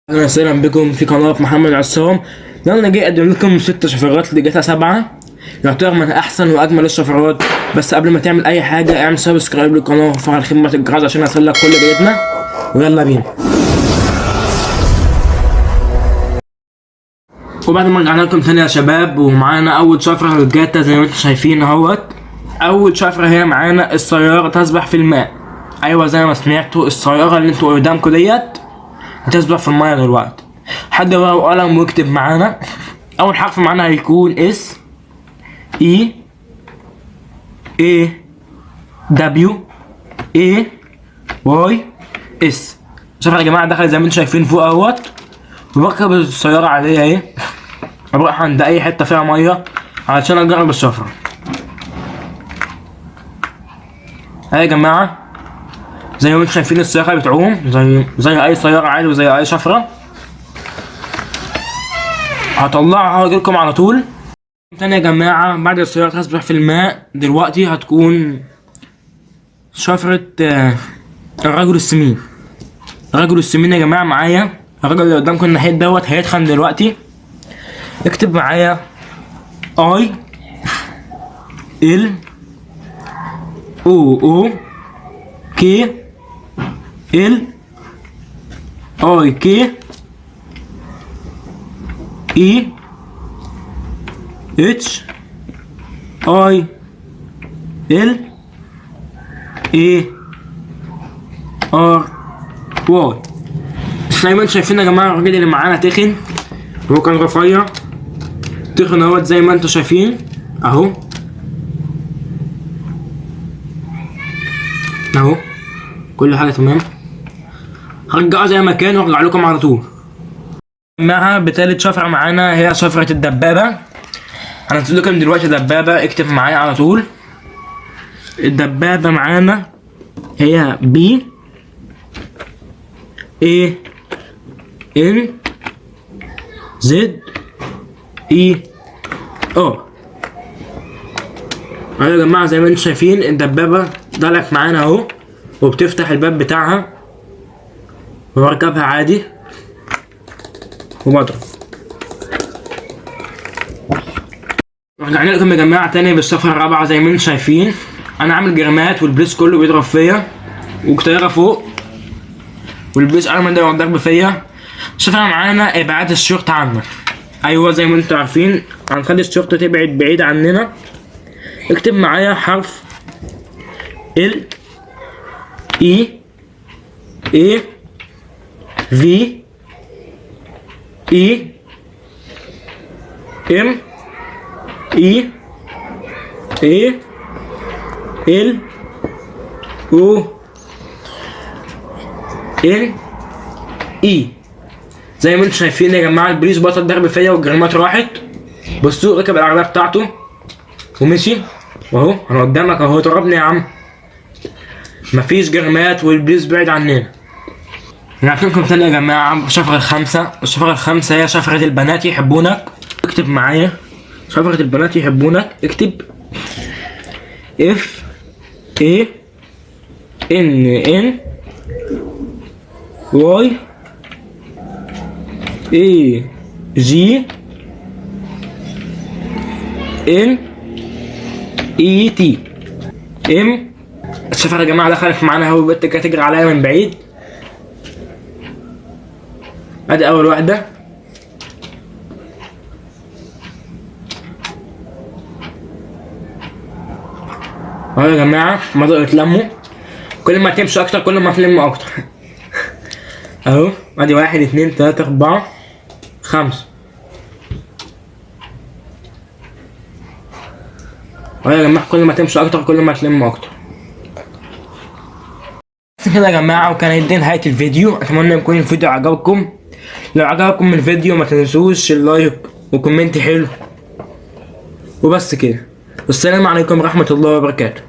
اهلا وسهلا بكم في قناة محمد عصام. انا جاي اقدم لكم 6 شفرات لجاتا 7 يعتبر من احسن واجمل الشفرات. بس قبل ما تعمل اي حاجة اعمل سبسكرايب للقناة وفعل خدمة الجرس عشان يصلك كل جديدنا، ويلا بينا. وبعد ما رجعنا لكم تاني يا شباب، ومعانا اول شفرة للجاتا زي ما انتم شايفين اهوت. اول شفرة هي معانا السيارة تسبح في الماء. ايوه زي ما سمعتوا، السيارة اللي انتوا قدامكم ديت هتسبح في المايه دلوقتي. حد ورقة وقلم ويكتب معانا. اول حرف معانا هيكون اس اي اي دبليو اي واي اس. شوفوا يا جماعه، دخل زي ما انتم شايفين فوق اهوت، وبركب السياره عاديه اهي. بروح عند اي حته فيها ميه علشان اجرب الشفره. اهي يا جماعه زي ما انتم شايفين السياره بتعوم زي اي سياره عادي وزي اي شفره. هطلعها واجيلكم على طول. تاني يا جماعه، بعد السياره تسبح في الماء دلوقتي هتكون شفره الرجل السمين. الرجل السمين يا جماعه معايا. الراجل اللي قدامكم الناحيه دوت هيتخن دلوقتي. اكتب معايا اي ال او كي ال اي كي اي اتش اي ال اي ار واي. زي ما انتم شايفين يا جماعه، الراجل اللي معانا تخن، هو كان رفيع تخن اهوت زي ما انتم شايفين اهو اهو، كل حاجه تمام. هرجعه زي ما كان وارجع لكم على طول. معها بتالت شفره معانا هي شفره الدبابه. هنزل لكم دلوقتي دبابه، اكتب معايا على طول. الدبابه معانا هي بي اي ان زد اي او. اهو يا جماعه زي ما انتم شايفين الدبابه طلعت معانا اهو، وبتفتح الباب بتاعها وبركبها عادي وبضرب. رجعنا لكم يا جماعه تاني بالشفره الرابعه. زي ما انتم شايفين انا عامل جرمات والبليس كله بيضرب فيا وكتيره فوق، والبليس ارمن ده ضرب فيا. الشفره معانا ابعاد الشرطه عنك. ايوه زي ما انتم عارفين هنخلي الشرطه تبعد بعيد عننا. اكتب معايا حرف ال اي اي في اي ام اي اي ال او ان اي. زي ما انتم شايفين يا جماعه البوليس بطل ضرب فيا والجريمات راحت. بصوا ركب العربيه بتاعته ومشي، واهو انا قدامك اهو. ضربني يا عم، مفيش جريمات والبوليس بعيد عننا. رجعت لكم تاني يا جماعه الشفره الخامسه. الشفره الخامسه هي شفره البنات يحبونك. اكتب معايا شفره البنات يحبونك. اكتب اف اي ان واي اي جي ان اي تي ام. الشفره يا جماعه دخلت معانا اهو، البت كانت تجري عليا من بعيد. ادي اول واحده. اهو يا جماعه بدأوا يتلموا، كل ما تمشوا اكتر كل ما تلموا اكتر. اهو ادي 1 2 3 4 5. اهو يا جماعه كل ما تمشوا اكتر كل ما تلموا اكتر. بس كده يا جماعه، وكان دي نهايه الفيديو. اتمنى يكون الفيديو عجبكم. لو عجبكم الفيديو ما تنسوش اللايك وكومنت حلو، وبس كده. والسلام عليكم ورحمه الله وبركاته.